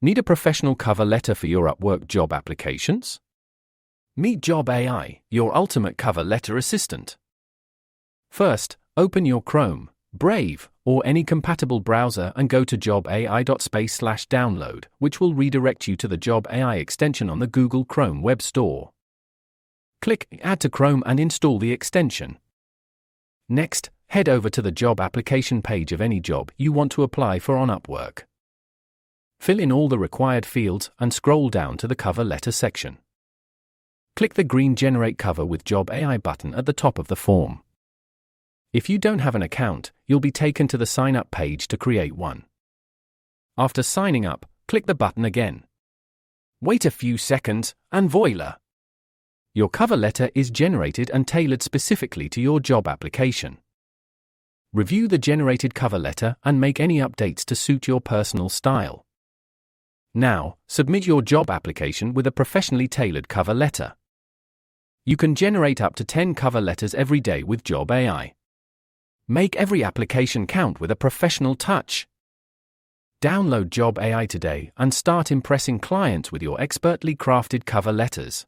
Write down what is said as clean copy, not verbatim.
Need a professional cover letter for your Upwork job applications? Meet Job AI, your ultimate cover letter assistant. First, open your Chrome, Brave, or any compatible browser and go to jobai.space/download, which will redirect you to the Job AI extension on the Google Chrome Web Store. Click Add to Chrome and install the extension. Next, head over to the job application page of any job you want to apply for on Upwork. Fill in all the required fields and scroll down to the cover letter section. Click the green Generate Cover with Job AI button at the top of the form. If you don't have an account, you'll be taken to the Sign Up page to create one. After signing up, click the button again. Wait a few seconds, and voila! Your cover letter is generated and tailored specifically to your job application. Review the generated cover letter and make any updates to suit your personal style. Now, submit your job application with a professionally tailored cover letter. You can generate up to 10 cover letters every day with Job AI. Make every application count with a professional touch. Download Job AI today and start impressing clients with your expertly crafted cover letters.